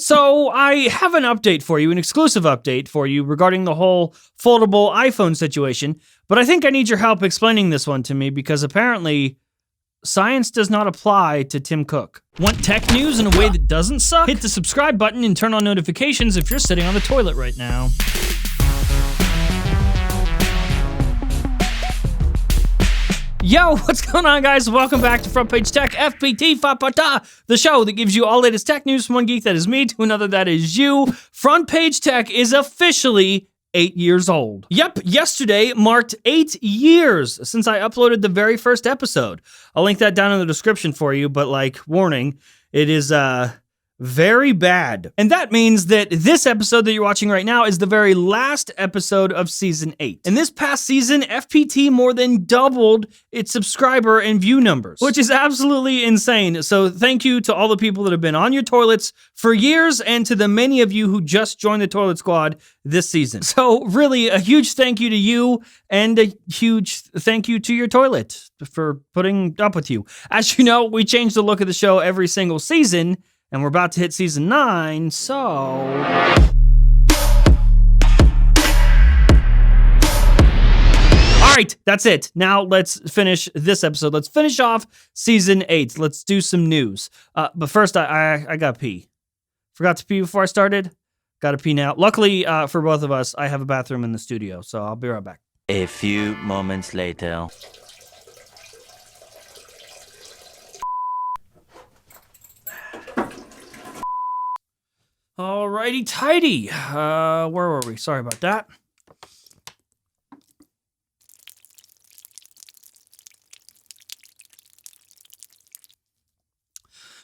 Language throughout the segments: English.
So I have an update for you, an exclusive update for you regarding the whole foldable iPhone situation, but I think I need your help explaining this one to me because apparently science does not apply to Tim Cook. Want tech news in a way that doesn't suck? Hit the subscribe button and turn on notifications if you're sitting on the toilet right now. Yo, what's going on, guys? Welcome back to Front Page Tech, FPT Fapata, the show that gives you all latest tech news from one geek that is me to another that is you. Front Page Tech is officially 8 years old. Yep, yesterday marked 8 years since I uploaded the very first episode. I'll link that down in the description for you, but warning, it is very bad. And that means that this episode that you're watching right now is the very last episode of Season 8. In this past season, FPT more than doubled its subscriber and view numbers, which is absolutely insane. So thank you to all the people that have been on your toilets for years and to the many of you who just joined the Toilet Squad this season. So really, a huge thank you to you and a huge thank you to your toilet for putting up with you. As you know, we change the look of the show every single season, and we're about to hit season 9, so... All right, that's it. Now let's finish this episode. Let's finish off season 8. Let's do some news. But first, I got to pee. Forgot to pee before I started. Got to pee now. Luckily, for both of us, I have a bathroom in the studio, so I'll be right back. A few moments later. Alrighty tidy. Where were we? Sorry about that.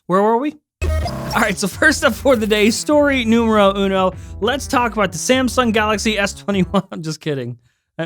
Where were we? Alright, so first up for the day, story numero uno. Let's talk about the Samsung Galaxy S21. I'm just kidding.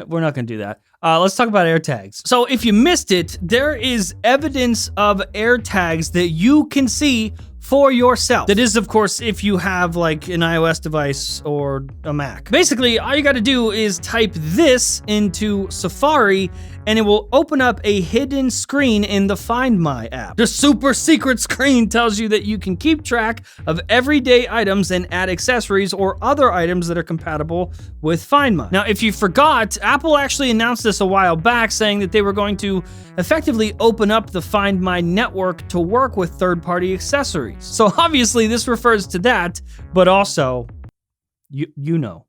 We're not going to do that. Let's talk about AirTags. So if you missed it, there is evidence of AirTags that you can see for yourself. That is, of course, if you have an iOS device or a Mac. Basically, all you got to do is type this into Safari and it will open up a hidden screen in the Find My app. The super secret screen tells you that you can keep track of everyday items and add accessories or other items that are compatible with Find My. Now, if you forgot, Apple actually announced this a while back, saying that they were going to effectively open up the Find My network to work with third-party accessories. So obviously this refers to that, but also, you know.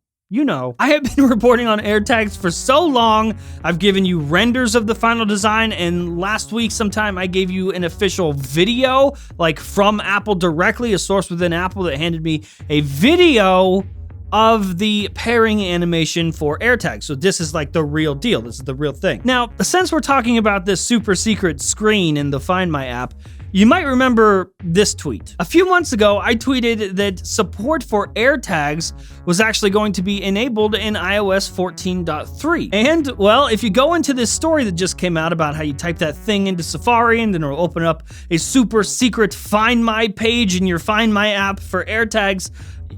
I have been reporting on AirTags for so long. I've given you renders of the final design, and last week sometime I gave you an official video, from Apple directly, a source within Apple that handed me a video of the pairing animation for AirTags. So this is the real deal. This is the real thing. Now, since we're talking about this super secret screen in the Find My app, you might remember this tweet. A few months ago, I tweeted that support for AirTags was actually going to be enabled in iOS 14.3. And, well, if you go into this story that just came out about how you type that thing into Safari and then it'll open up a super secret Find My page in your Find My app for AirTags,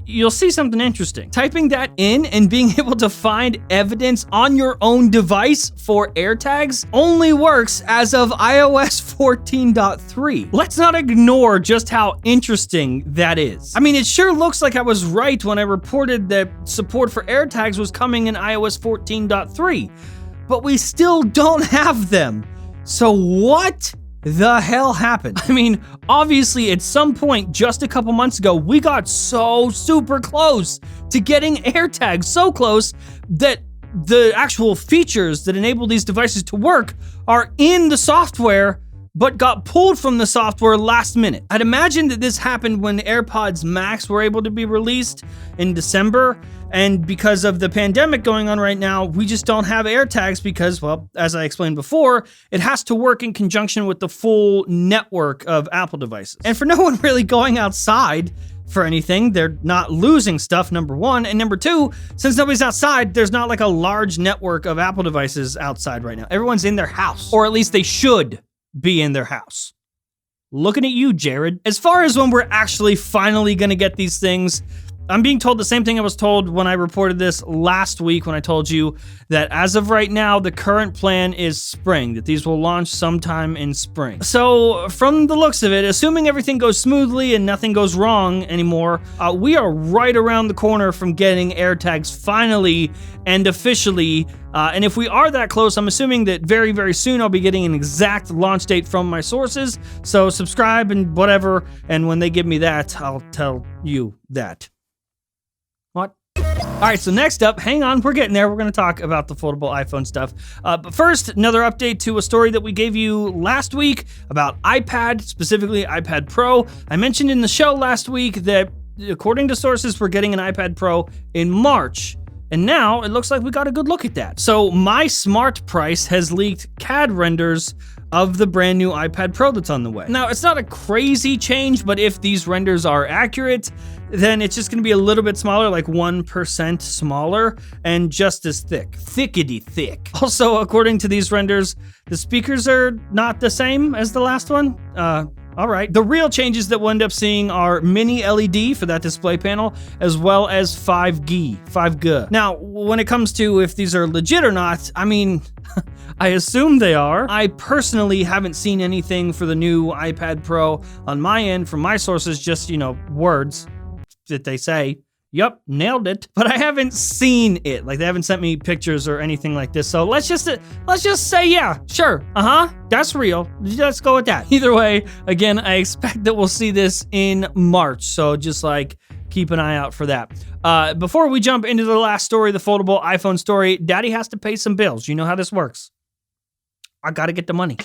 you'll see something interesting. Typing that in and being able to find evidence on your own device for AirTags only works as of iOS 14.3. Let's not ignore just how interesting that is. I mean, it sure looks like I was right when I reported that support for AirTags was coming in iOS 14.3, but we still don't have them. So what the hell happened? I mean, obviously at some point just a couple months ago, we got so super close to getting AirTags, so close that the actual features that enable these devices to work are in the software, but got pulled from the software last minute. I'd imagine that this happened when AirPods Max were able to be released in December, and because of the pandemic going on right now, we just don't have AirTags because, well, as I explained before, it has to work in conjunction with the full network of Apple devices. And for no one really going outside for anything, they're not losing stuff, number one, and number two, since nobody's outside, there's not a large network of Apple devices outside right now. Everyone's in their house, or at least they should be in their house. Looking at you, Jared. As far as when we're actually finally gonna get these things, I'm being told the same thing I was told when I reported this last week when I told you that as of right now, the current plan is spring, that these will launch sometime in spring. So from the looks of it, assuming everything goes smoothly and nothing goes wrong anymore, we are right around the corner from getting AirTags finally and officially. And if we are that close, I'm assuming that very, very soon I'll be getting an exact launch date from my sources. So subscribe and whatever. And when they give me that, I'll tell you that. What? All right, so next up, hang on, we're getting there. We're going to talk about the foldable iPhone stuff. But first, another update to a story that we gave you last week about iPad, specifically iPad Pro. I mentioned in the show last week that according to sources, we're getting an iPad Pro in March. And now it looks like we got a good look at that. So My Smart Price has leaked CAD renders of the brand new iPad Pro that's on the way. Now, it's not a crazy change, but if these renders are accurate, then it's just gonna be a little bit smaller, like 1% smaller, and just as thick. Thickety thick. Also, according to these renders, the speakers are not the same as the last one. All right. The real changes that we'll end up seeing are mini LED for that display panel, as well as 5G. Now, when it comes to if these are legit or not, I mean, I assume they are. I personally haven't seen anything for the new iPad Pro on my end from my sources, just, words that they say. Yep, nailed it. But I haven't seen it. Like, they haven't sent me pictures or anything like this. So let's just say, yeah, sure. That's real. Let's go with that. Either way, again, I expect that we'll see this in March. So just keep an eye out for that. Before we jump into the last story, the foldable iPhone story, Daddy has to pay some bills. You know how this works. I gotta get the money.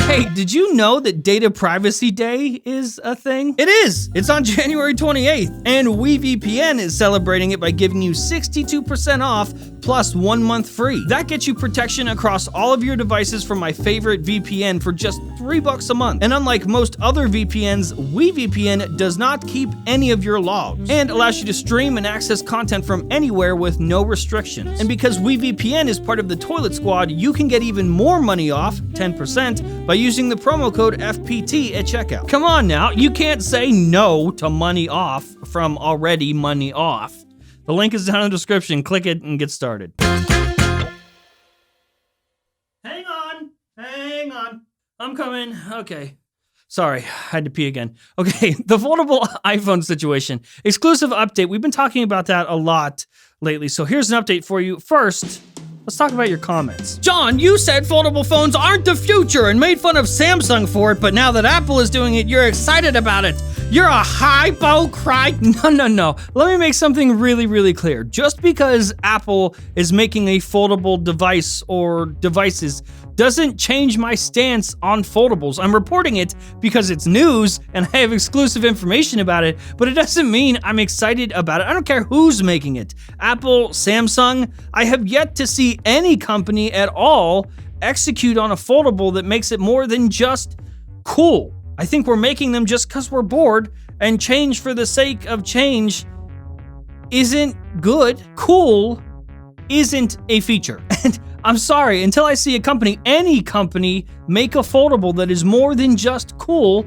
Hey, did you know that Data Privacy Day is a thing? It is! It's on January 28th, and WeVPN is celebrating it by giving you 62% off plus 1 month free. That gets you protection across all of your devices from my favorite VPN for just $3 a month. And unlike most other VPNs, WeVPN does not keep any of your logs and allows you to stream and access content from anywhere with no restrictions. And because WeVPN is part of the Toilet Squad, you can get even more money off, 10%, by using the promo code FPT at checkout. Come on now, you can't say no to money off from already money off. The link is down in the description. Click it and get started. Hang on. I'm coming. Okay. Sorry, I had to pee again. Okay, the foldable iPhone situation. Exclusive update. We've been talking about that a lot lately, so here's an update for you. First, let's talk about your comments. John, you said foldable phones aren't the future and made fun of Samsung for it, but now that Apple is doing it, you're excited about it. You're a hypocrite. No. Let me make something really, really clear. Just because Apple is making a foldable device or devices doesn't change my stance on foldables. I'm reporting it because it's news and I have exclusive information about it, but it doesn't mean I'm excited about it. I don't care who's making it. Apple, Samsung, I have yet to see any company at all execute on a foldable that makes it more than just cool. I think we're making them just because we're bored, and change for the sake of change isn't good. Cool isn't a feature. And I'm sorry, until I see a company, any company, make a foldable that is more than just cool,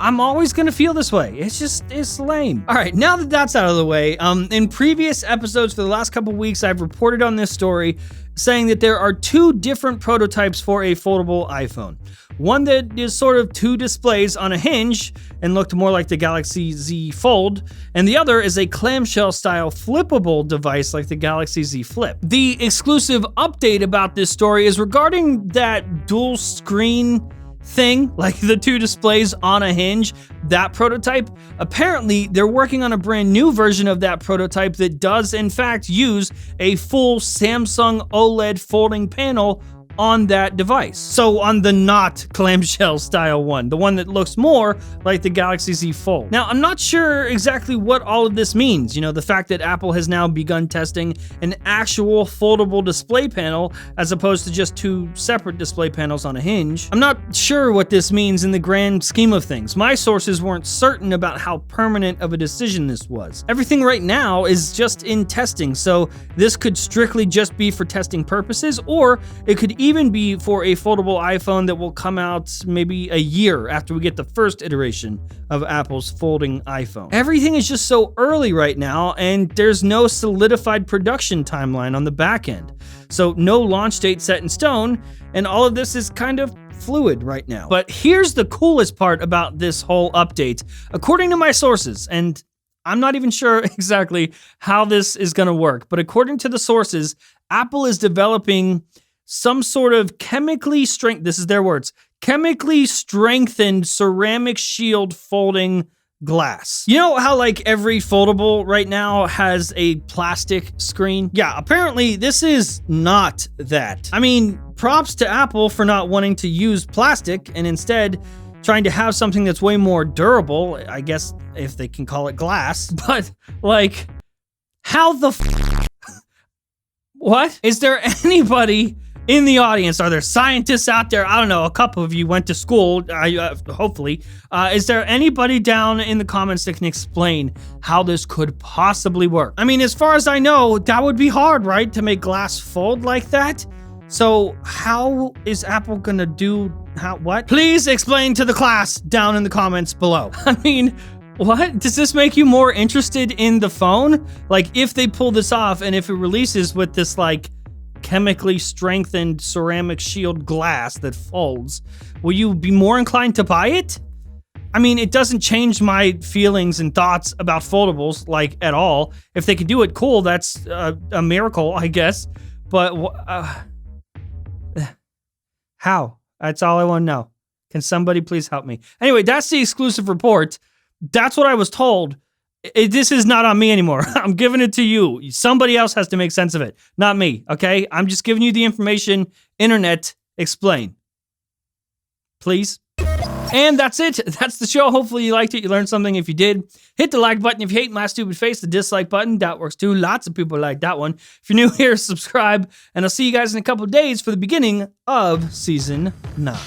I'm always gonna feel this way. It's lame. All right, now that that's out of the way, in previous episodes for the last couple weeks, I've reported on this story saying that there are 2 different prototypes for a foldable iPhone. One that is sort of 2 displays on a hinge and looked more like the Galaxy Z Fold, and the other is a clamshell style flippable device like the Galaxy Z Flip. The exclusive update about this story is regarding that dual screen thing, like the 2 displays on a hinge, that prototype. Apparently, they're working on a brand new version of that prototype that does in fact use a full Samsung OLED folding panel on that device. So on the not clamshell style one, the one that looks more like the Galaxy Z Fold. Now, I'm not sure exactly what all of this means. The fact that Apple has now begun testing an actual foldable display panel as opposed to just 2 separate display panels on a hinge. I'm not sure what this means in the grand scheme of things. My sources weren't certain about how permanent of a decision this was. Everything right now is just in testing, so this could strictly just be for testing purposes, or it could even even be for a foldable iPhone that will come out maybe a year after we get the first iteration of Apple's folding iPhone. Everything is just so early right now, and there's no solidified production timeline on the back end. So no launch date set in stone, and all of this is kind of fluid right now. But here's the coolest part about this whole update. According to my sources, and I'm not even sure exactly how this is going to work, but according to the sources, Apple is developing some sort of this is their words, chemically strengthened ceramic shield folding glass. You know how like every foldable right now has a plastic screen? Yeah, apparently this is not that. I mean, props to Apple for not wanting to use plastic and instead trying to have something that's way more durable, I guess if they can call it glass. But like, how the what? Is there anybody in the audience? Are there scientists out there? I don't know, a couple of you went to school, hopefully. Is there anybody down in the comments that can explain how this could possibly work? I mean, as far as I know, that would be hard, right? To make glass fold like that? So how is Apple gonna do what? Please explain to the class down in the comments below. I mean, what? Does this make you more interested in the phone? Like, if they pull this off and if it releases with this, like, chemically strengthened ceramic shield glass that folds, will you be more inclined to buy it? I mean, it doesn't change my feelings and thoughts about foldables, like, at all. If they can do it, cool, that's a miracle, I guess. But how? That's all I want to know. Can somebody please help me? Anyway, that's the exclusive report. That's what I was told. This is not on me anymore. I'm giving it to you. Somebody else has to make sense of it, not me, okay? I'm just giving you the information. Internet, explain. Please? And that's it. That's the show. Hopefully you liked it. You learned something. If you did, hit the like button. If you hate my stupid face, the dislike button. That works too. Lots of people like that one. If you're new here, subscribe. And I'll see you guys in a couple of days for the beginning of Season 9.